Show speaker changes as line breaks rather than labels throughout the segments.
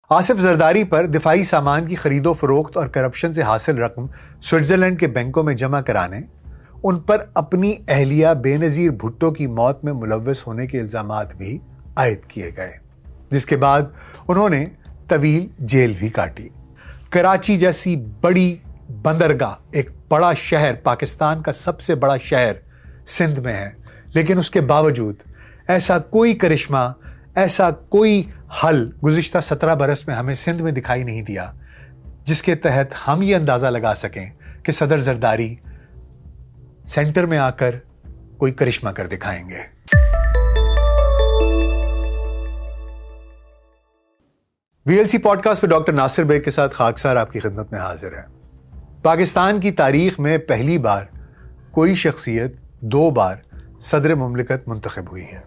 آصف زرداری پر دفاعی سامان کی خرید و فروخت اور کرپشن سے حاصل رقم سوئٹزرلینڈ کے بینکوں میں جمع کرانے، ان پر اپنی اہلیہ بے نظیر بھٹو کی موت میں ملوث ہونے کے الزامات بھی عائد کیے گئے، جس کے بعد انہوں نے طویل جیل بھی کاٹی۔ کراچی جیسی بڑی بندرگاہ، ایک بڑا شہر، پاکستان کا سب سے بڑا شہر سندھ میں ہے، لیکن اس کے باوجود ایسا کوئی کرشمہ، ایسا کوئی حل گزشتہ 17 برس میں ہمیں سندھ میں دکھائی نہیں دیا جس کے تحت ہم یہ اندازہ لگا سکیں کہ صدر زرداری سینٹر میں آ کر کوئی کرشمہ کر دکھائیں گے۔ VLC پوڈ کاسٹ میں ڈاکٹر ناصر بیگ کے ساتھ خاکسار آپ کی خدمت میں حاضر ہے۔ پاکستان کی تاریخ میں پہلی بار کوئی شخصیت 2 بار صدر مملکت منتخب ہوئی ہے،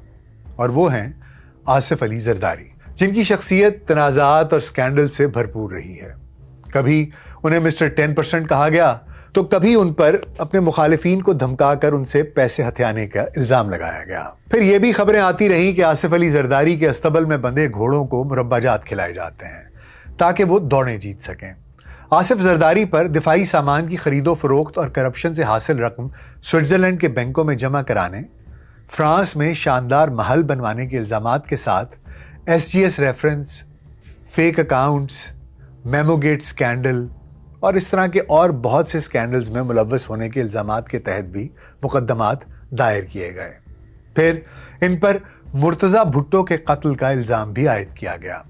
اور وہ ہیں آصف علی زرداری، جن کی شخصیت تنازعات اور سکینڈل سے بھرپور رہی ہے۔ کبھی انہیں مسٹر 10% کہا گیا تو کبھی ان پر اپنے مخالفین کو دھمکا کر ان سے پیسے ہتھیانے کا الزام لگایا گیا۔ پھر یہ بھی خبریں آتی رہیں کہ آصف علی زرداری کے استبل میں بندھے گھوڑوں کو مربع جات کھلائے جاتے ہیں تاکہ وہ دوڑیں جیت سکیں۔ آصف زرداری پر دفاعی سامان کی خرید و فروخت اور کرپشن سے حاصل رقم سوئٹزرلینڈ کے بینکوں میں جمع کرانے، فرانس میں شاندار محل بنوانے کے الزامات کے ساتھ SGS reference, fake accounts, memo gate scandal اور اس طرح کے اور بہت سے سکینڈلز میں ملوث ہونے کے الزامات کے تحت بھی مقدمات دائر کیے گئے۔ پھر ان پر مرتضی بھٹو کے قتل کا الزام بھی عائد کیا گیا،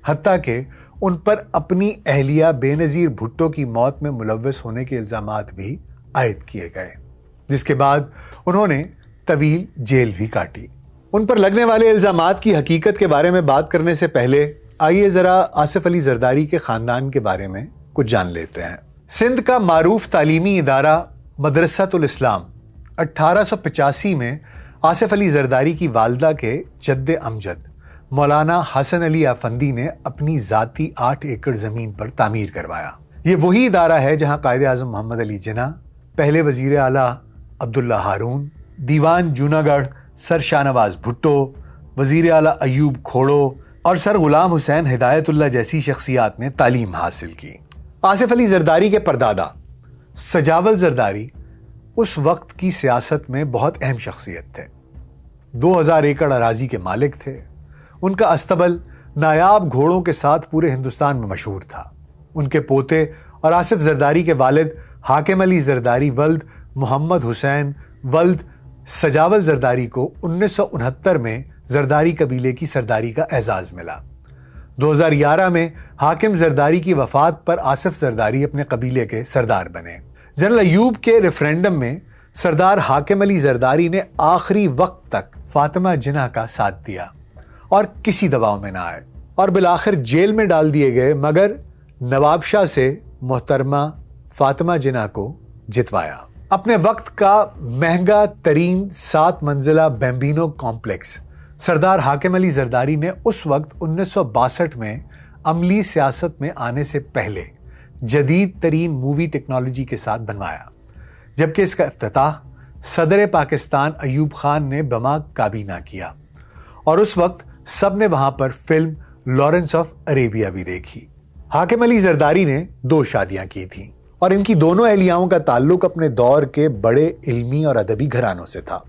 حتیٰ کہ ان پر اپنی اہلیہ بے نظیر بھٹو کی موت میں ملوث ہونے کے الزامات بھی عائد کیے گئے، جس کے بعد انہوں نے طویل جیل بھی کاٹی۔ ان پر لگنے والے الزامات کی حقیقت کے بارے میں بات کرنے سے پہلے آئیے ذرا آصف علی زرداری کے خاندان کے بارے میں کچھ جان لیتے ہیں۔ سندھ کا معروف تعلیمی ادارہ مدرسۃ الاسلام 1885 میں آصف علی زرداری کی والدہ کے جد امجد مولانا حسن علی افندی نے اپنی ذاتی 8 ایکڑ زمین پر تعمیر کروایا۔ یہ وہی ادارہ ہے جہاں قائد اعظم محمد علی جناح، پہلے وزیر اعلیٰ عبداللہ ہارون، دیوان جوناگڑھ سر شاہنواز بھٹو، وزیر اعلیٰ ایوب کھوڑو اور سر غلام حسین ہدایت اللہ جیسی شخصیات نے تعلیم حاصل کی۔ آصف علی زرداری کے پردادا سجاول زرداری اس وقت کی سیاست میں بہت اہم شخصیت تھے۔ 2000 ایکڑ اراضی کے مالک تھے۔ ان کا استبل نایاب گھوڑوں کے ساتھ پورے ہندوستان میں مشہور تھا۔ ان کے پوتے اور آصف زرداری کے والد حاکم علی زرداری ولد محمد حسین ولد سجاول زرداری کو 1969 میں زرداری قبیلے کی سرداری کا اعزاز ملا۔ 2011 میں حاکم زرداری کی وفات پر آصف زرداری اپنے قبیلے کے سردار بنے۔ جنرل ایوب کے ریفرینڈم میں سردار حاکم علی زرداری نے آخری وقت تک فاطمہ جناح کا ساتھ دیا اور کسی دباؤ میں نہ آئے، اور بالآخر جیل میں ڈال دیے گئے، مگر نواب شاہ سے محترمہ فاطمہ جناح کو جتوایا۔ اپنے وقت کا مہنگا ترین 7 منزلہ بیمبینو کمپلیکس سردار حاکم علی زرداری نے اس وقت 1962 میں عملی سیاست میں آنے سے پہلے جدید ترین مووی ٹیکنالوجی کے ساتھ بنوایا، جبکہ اس کا افتتاح صدر پاکستان ایوب خان نے بما کابینہ کیا، اور اس وقت سب نے وہاں پر فلم لارنس آف عربیہ بھی دیکھی۔ حاکم علی زرداری نے 2 شادیاں کی تھیں، اور ان کی دونوں اہلیاؤں کا تعلق اپنے دور کے بڑے علمی اور ادبی گھرانوں سے تھا۔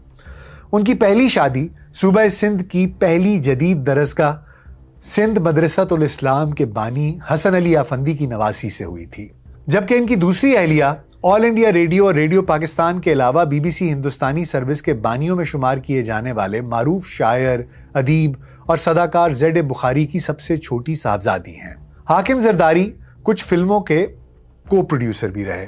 ان کی پہلی شادی صوبہ سندھ کی پہلی جدید درسگاہ سندھ مدرسۃ الاسلام کے بانی حسن علی افندی کی نواسی سے ہوئی تھی، جبکہ ان کی دوسری اہلیہ آل انڈیا ریڈیو اور ریڈیو پاکستان کے علاوہ BBC ہندوستانی سروس کے بانیوں میں شمار کیے جانے والے معروف شاعر، ادیب اور صداکار زید بخاری کی سب سے چھوٹی صاحبزادی ہیں۔ حاکم زرداری کچھ فلموں کے کو پروڈیوسر بھی رہے۔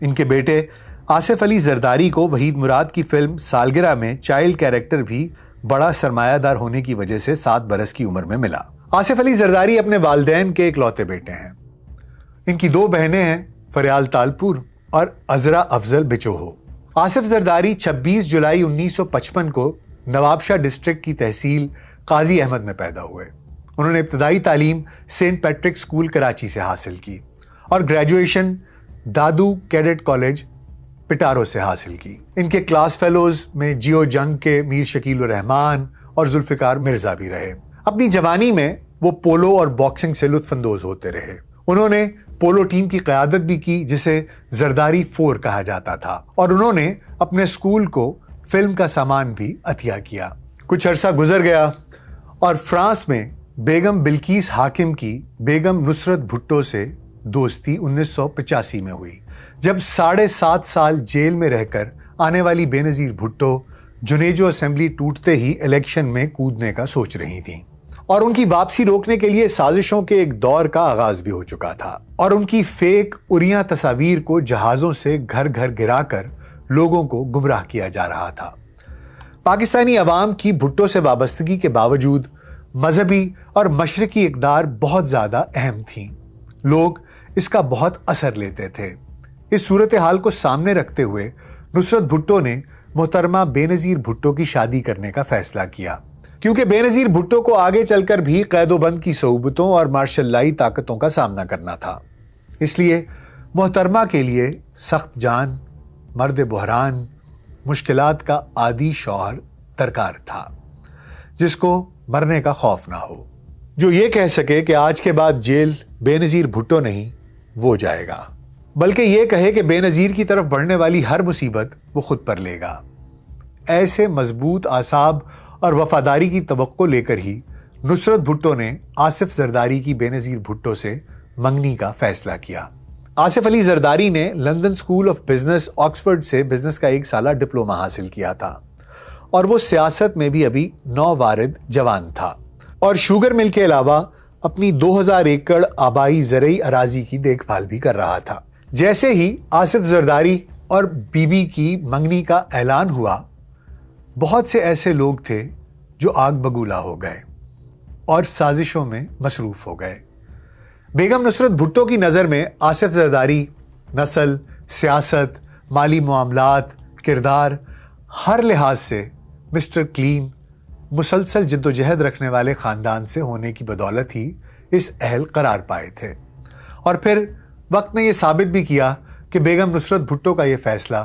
ان کے بیٹے آصف علی زرداری کو وحید مراد کی فلم سالگرہ میں چائلڈ کیریکٹر بھی بڑا سرمایہ دار ہونے کی وجہ سے 7 برس کی عمر میں ملا۔ آصف علی زرداری اپنے والدین کے اکلوتے بیٹے ہیں۔ ان کی 2 بہنیں ہیں، فریال تالپور اور عذرا افضل بچوہو۔ آصف زرداری 26 جولائی 1955 کو نواب شاہ ڈسٹرکٹ کی تحصیل قاضی احمد میں پیدا ہوئے۔ انہوں نے ابتدائی تعلیم سینٹ پیٹرک اسکول کراچی سے حاصل کی اور گریجویشن دادو کیڈٹ کالج پٹارو سے حاصل کی۔ ان کے کلاس فیلوز میں جیو جنگ کے میر شکیل الرحمان اور ذوالفقار مرزا بھی رہے۔ اپنی جوانی میں وہ پولو اور باکسنگ سے لطف اندوز ہوتے رہے۔ انہوں نے پولو ٹیم کی قیادت بھی کی جسے زرداری 4 کہا جاتا تھا، اور انہوں نے اپنے اسکول کو فلم کا سامان بھی عطیہ کیا۔ کچھ عرصہ گزر گیا اور فرانس میں بیگم بلقیس حاکم کی بیگم نصرت بھٹو سے دوستی 1985 میں ہوئی، جب 7.5 سال جیل میں رہ کر آنے والی بے نظیر بھٹو جنیجو اسمبلی ٹوٹتے ہی الیکشن میں کودنے کا سوچ رہی تھیں، اور ان کی واپسی روکنے کے لیے سازشوں کے ایک دور کا آغاز بھی ہو چکا تھا، اور ان کی فیک اریاں تصاویر کو جہازوں سے گھر گھر گرا کر لوگوں کو گمراہ کیا جا رہا تھا۔ پاکستانی عوام کی بھٹو سے وابستگی کے باوجود مذہبی اور مشرقی اقدار بہت زیادہ اہم تھیں۔ لوگ اس کا بہت اثر لیتے تھے۔ اس صورتحال کو سامنے رکھتے ہوئے نصرت بھٹو نے محترمہ بے نظیر بھٹو کی شادی کرنے کا فیصلہ کیا، کیونکہ بے نظیر بھٹو کو آگے چل کر بھی قید و بند کی صعوبتوں اور مارشل لائی طاقتوں کا سامنا کرنا تھا۔ اس لیے محترمہ کے لیے سخت جان، مرد بحران، مشکلات کا عادی شوہر درکار تھا، جس کو مرنے کا خوف نہ ہو، جو یہ کہہ سکے کہ آج کے بعد جیل بے نظیر بھٹو نہیں، وہ جائے گا، بلکہ یہ کہے کہ بے نظیر کی طرف بڑھنے والی ہر مصیبت وہ خود پر لے گا۔ ایسے مضبوط اعصاب اور وفاداری کی توقع لے کر ہی نصرت بھٹو نے آصف زرداری کی بے نظیر بھٹو سے منگنی کا فیصلہ کیا۔ آصف علی زرداری نے London school of business Oxford سے بزنس کا 1 سالہ ڈپلومہ حاصل کیا تھا، اور وہ سیاست میں بھی ابھی نووارد جوان تھا، اور شوگر مل کے علاوہ اپنی 2000 ایکڑ آبائی زرعی اراضی کی دیکھ بھال بھی کر رہا تھا۔ جیسے ہی آصف زرداری اور بی بی کی منگنی کا اعلان ہوا، بہت سے ایسے لوگ تھے جو آگ بگولا ہو گئے اور سازشوں میں مصروف ہو گئے۔ بیگم نصرت بھٹو کی نظر میں آصف زرداری نسل، سیاست، مالی معاملات، کردار، ہر لحاظ سے مسٹر کلین، مسلسل جد و جہد رکھنے والے خاندان سے ہونے کی بدولت ہی اس اہل قرار پائے تھے، اور پھر وقت نے یہ ثابت بھی کیا کہ بیگم نصرت بھٹو کا یہ فیصلہ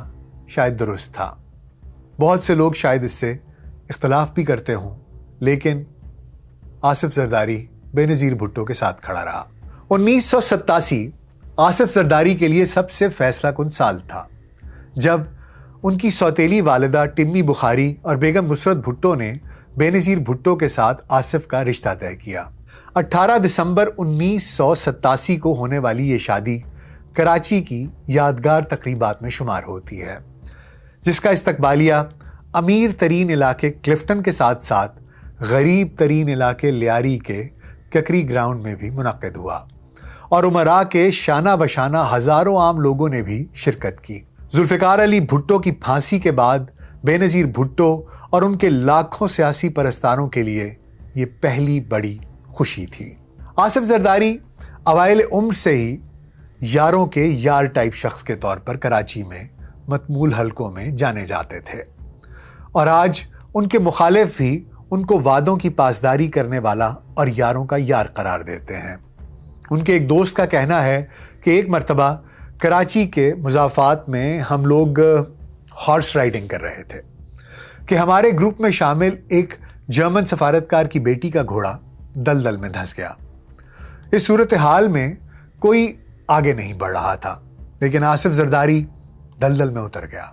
شاید درست تھا۔ بہت سے لوگ شاید اس سے اختلاف بھی کرتے ہوں، لیکن آصف زرداری بے نظیر بھٹو کے ساتھ کھڑا رہا۔ 1987 آصف زرداری کے لیے سب سے فیصلہ کن سال تھا، جب ان کی سوتیلی والدہ ٹمی بخاری اور بیگم نصرت بھٹو نے بے نظیر بھٹو کے ساتھ آصف کا رشتہ طے کیا۔ 18 دسمبر 1987 کو ہونے والی یہ شادی کراچی کی یادگار تقریبات میں شمار ہوتی ہے، جس کا استقبالیہ امیر ترین علاقے کلفٹن کے ساتھ ساتھ غریب ترین علاقے لیاری کے ککری گراؤنڈ میں بھی منعقد ہوا، اور امراء کے شانہ بشانہ ہزاروں عام لوگوں نے بھی شرکت کی۔ ذوالفقار علی بھٹو کی پھانسی کے بعد بے نظیر بھٹو اور ان کے لاکھوں سیاسی پرستاروں کے لیے یہ پہلی بڑی خوشی تھی۔ آصف زرداری اوائل عمر سے ہی یاروں کے یار ٹائپ شخص کے طور پر کراچی میں متمول حلقوں میں جانے جاتے تھے، اور آج ان کے مخالف بھی ان کو وعدوں کی پاسداری کرنے والا اور یاروں کا یار قرار دیتے ہیں۔ ان کے ایک دوست کا کہنا ہے کہ ایک مرتبہ کراچی کے مضافات میں ہم لوگ ہارس رائڈنگ کر رہے تھے کہ ہمارے گروپ میں شامل ایک جرمن سفارتکار کی بیٹی کا گھوڑا دلدل میں دھنس گیا۔ اس صورتحال میں کوئی آگے نہیں بڑھ رہا تھا، لیکن آصف زرداری دلدل میں اتر گیا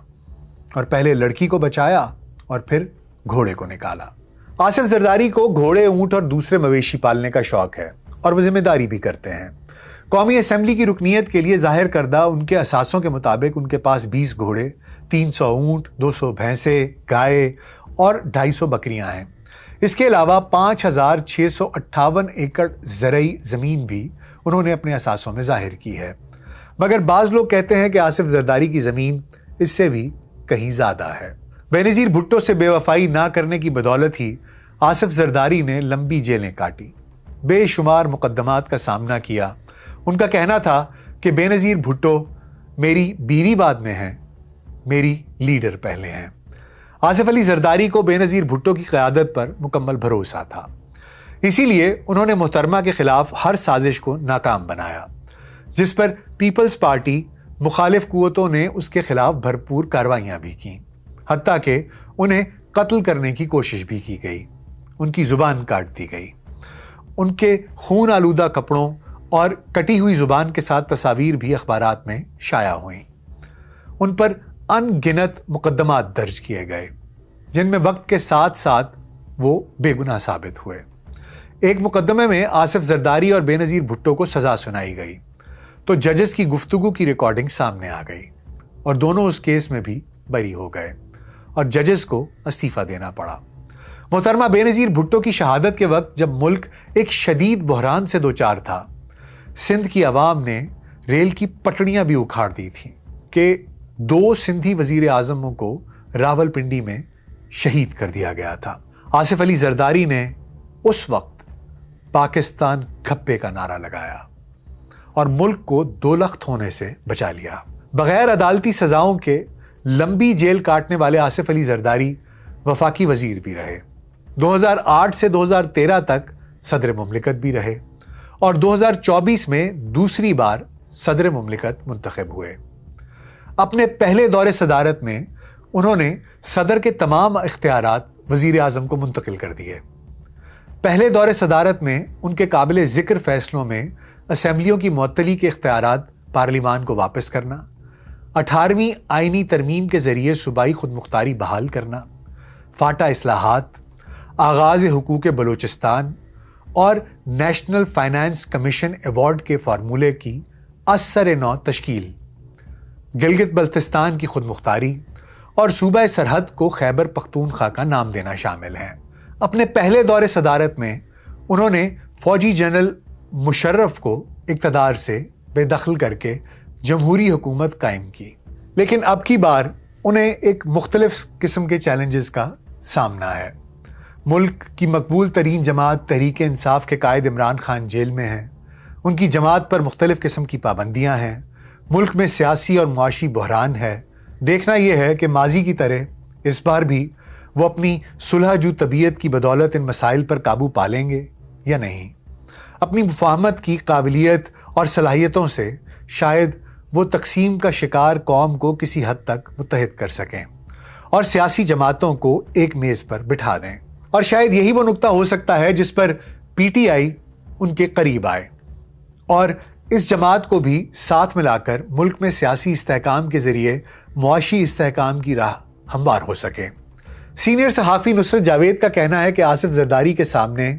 اور پہلے لڑکی کو بچایا اور پھر گھوڑے کو نکالا۔ آصف زرداری کو گھوڑے، اونٹ اور دوسرے مویشی پالنے کا شوق ہے، اور وہ ذمہ داری بھی کرتے ہیں۔ قومی اسمبلی کی رکنیت کے لیے ظاہر کردہ ان کے اثاثوں کے مطابق ان کے پاس 20 گھوڑے، 300 اونٹ، 200 بھینسیں، گائے اور 250 بکریاں ہیں۔ اس کے علاوہ 5658 ایکڑ زرعی زمین بھی انہوں نے اپنے اثاثوں میں ظاہر کی ہے، مگر بعض لوگ کہتے ہیں کہ آصف زرداری کی زمین اس سے بھی کہیں زیادہ ہے۔ بے نظیر بھٹو سے بے وفائی نہ کرنے کی بدولت ہی آصف زرداری نے لمبی جیلیں کاٹی، بے شمار مقدمات کا سامنا کیا۔ ان کا کہنا تھا کہ بے نظیر بھٹو میری بیوی بعد میں ہیں، میری لیڈر پہلے ہیں۔ آصف علی زرداری کو بے نظیر بھٹو کی قیادت پر مکمل بھروسہ تھا، اسی لیے انہوں نے محترمہ کے خلاف ہر سازش کو ناکام بنایا، جس پر پیپلز پارٹی مخالف قوتوں نے اس کے خلاف بھرپور کارروائیاں بھی کیں، حتیٰ کہ انہیں قتل کرنے کی کوشش بھی کی گئی، ان کی زبان کاٹ دی گئی۔ ان کے خون آلودہ کپڑوں اور کٹی ہوئی زبان کے ساتھ تصاویر بھی اخبارات میں شائع ہوئیں۔ ان پر ان گنت مقدمات درج کیے گئے جن میں وقت کے ساتھ ساتھ وہ بے گناہ ثابت ہوئے۔ ایک مقدمے میں آصف زرداری اور بے نظیر بھٹو کو سزا سنائی گئی تو ججز کی گفتگو کی ریکارڈنگ سامنے آ گئی اور دونوں اس کیس میں بھی بری ہو گئے اور ججز کو استعفیٰ دینا پڑا۔ محترمہ بے نظیر بھٹو کی شہادت کے وقت جب ملک ایک شدید بحران سے دوچار تھا، سندھ کی عوام نے ریل کی پٹڑیاں بھی اکھاڑ دی تھیں کہ 2 سندھی وزیر اعظموں کو راولپنڈی میں شہید کر دیا گیا تھا۔ آصف علی زرداری نے اس وقت پاکستان گھپے کا نعرہ لگایا اور ملک کو 2 لخت ہونے سے بچا لیا۔ بغیر عدالتی سزاؤں کے لمبی جیل کاٹنے والے آصف علی زرداری وفاقی وزیر بھی رہے، 2008 سے 2013 تک صدر مملکت بھی رہے اور 2024 میں دوسری بار صدر مملکت منتخب ہوئے۔ اپنے پہلے دور صدارت میں انہوں نے صدر کے تمام اختیارات وزیر اعظم کو منتقل کر دیے۔ پہلے دور صدارت میں ان کے قابل ذکر فیصلوں میں اسمبلیوں کی معطلی کے اختیارات پارلیمان کو واپس کرنا، 18ویں آئینی ترمیم کے ذریعے صوبائی خود مختاری بحال کرنا، فاٹا اصلاحات، آغاز حقوق بلوچستان اور نیشنل فائنانس کمیشن ایوارڈ کے فارمولے کی اثر نو تشکیل، گلگت بلتستان کی خود مختاری اور صوبہ سرحد کو خیبر پختونخوا کا نام دینا شامل ہیں۔ اپنے پہلے دور صدارت میں انہوں نے فوجی جنرل مشرف کو اقتدار سے بے دخل کر کے جمہوری حکومت قائم کی، لیکن اب کی بار انہیں ایک مختلف قسم کے چیلنجز کا سامنا ہے۔ ملک کی مقبول ترین جماعت تحریک انصاف کے قائد عمران خان جیل میں ہیں، ان کی جماعت پر مختلف قسم کی پابندیاں ہیں، ملک میں سیاسی اور معاشی بحران ہے۔ دیکھنا یہ ہے کہ ماضی کی طرح اس بار بھی وہ اپنی صلح جو طبیعت کی بدولت ان مسائل پر قابو پالیں گے یا نہیں۔ اپنی مفاہمت کی قابلیت اور صلاحیتوں سے شاید وہ تقسیم کا شکار قوم کو کسی حد تک متحد کر سکیں اور سیاسی جماعتوں کو ایک میز پر بٹھا دیں، اور شاید یہی وہ نقطہ ہو سکتا ہے جس پر پی ٹی آئی ان کے قریب آئے اور اس جماعت کو بھی ساتھ ملا کر ملک میں سیاسی استحکام کے ذریعے معاشی استحکام کی راہ ہموار ہو سکے۔ سینئر صحافی نصرت جاوید کا کہنا ہے کہ آصف زرداری کے سامنے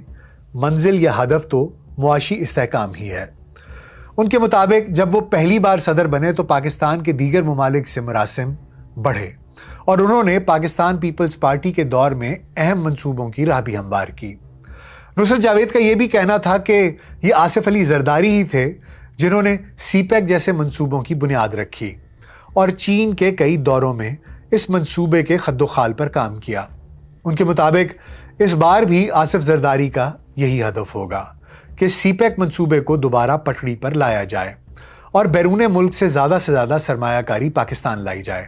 منزل یا ہدف تو معاشی استحکام ہی ہے۔ ان کے مطابق جب وہ پہلی بار صدر بنے تو پاکستان کے دیگر ممالک سے مراسم بڑھے اور انہوں نے پاکستان پیپلز پارٹی کے دور میں اہم منصوبوں کی راہ بھی ہموار کی۔ نصرت جاوید کا یہ بھی کہنا تھا کہ یہ آصف علی زرداری ہی تھے جنہوں نے سی پیک جیسے منصوبوں کی بنیاد رکھی اور چین کے کئی دوروں میں اس منصوبے کے خد و خال پر کام کیا۔ ان کے مطابق اس بار بھی آصف زرداری کا یہی ہدف ہوگا کہ سی پیک منصوبے کو دوبارہ پٹڑی پر لایا جائے اور بیرون ملک سے زیادہ سرمایہ کاری پاکستان لائی جائے۔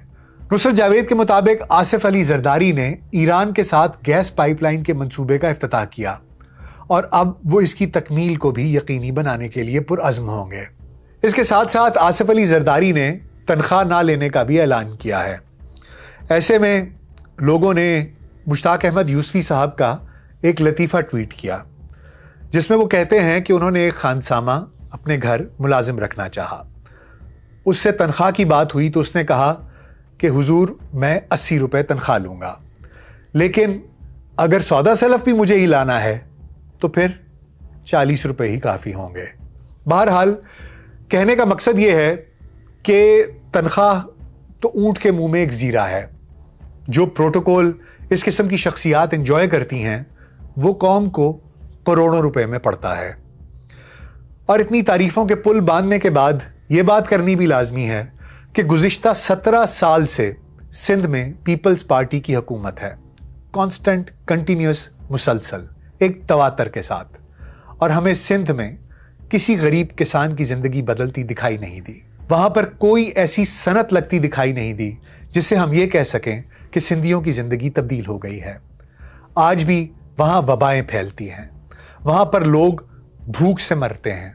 نصرت جاوید کے مطابق آصف علی زرداری نے ایران کے ساتھ گیس پائپ لائن کے منصوبے کا افتتاح کیا اور اب وہ اس کی تکمیل کو بھی یقینی بنانے کے لیے پرعزم ہوں گے۔ اس کے ساتھ ساتھ آصف علی زرداری نے تنخواہ نہ لینے کا بھی اعلان کیا ہے۔ ایسے میں لوگوں نے مشتاق احمد یوسفی صاحب کا ایک لطیفہ ٹویٹ کیا جس میں وہ کہتے ہیں کہ انہوں نے ایک خانسامہ اپنے گھر ملازم رکھنا چاہا، اس سے تنخواہ کی بات ہوئی تو اس نے کہا کہ حضور میں 80 روپے تنخواہ لوں گا، لیکن اگر سودا سلف بھی مجھے ہی لانا ہے تو پھر 40 روپے ہی کافی ہوں گے۔ بہرحال کہنے کا مقصد یہ ہے کہ تنخواہ تو اونٹ کے منہ میں ایک زیرہ ہے۔ جو پروٹوکول اس قسم کی شخصیات انجوائے کرتی ہیں وہ قوم کو کروڑوں روپے میں پڑتا ہے۔ اور اتنی تعریفوں کے پل باندھنے کے بعد یہ بات کرنی بھی لازمی ہے کہ گزشتہ 17 سال سے سندھ میں پیپلز پارٹی کی حکومت ہے، کانسٹنٹ، کنٹینیوس، مسلسل، ایک تواتر کے ساتھ، اور ہمیں سندھ میں کسی غریب کسان کی زندگی بدلتی دکھائی نہیں دی۔ وہاں پر کوئی ایسی صنعت لگتی دکھائی نہیں دی جس سے ہم یہ کہہ سکیں کہ سندھیوں کی زندگی تبدیل ہو گئی ہے۔ آج بھی وہاں وبائیں پھیلتی ہیں، وہاں پر لوگ بھوک سے مرتے ہیں،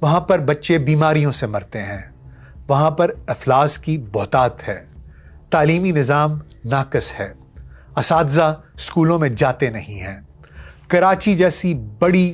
وہاں پر بچے بیماریوں سے مرتے ہیں، وہاں پر افلاس کی بہتات ہے، تعلیمی نظام ناقص ہے، اساتذہ اسکولوں میں جاتے نہیں ہیں، کراچی جیسی بڑی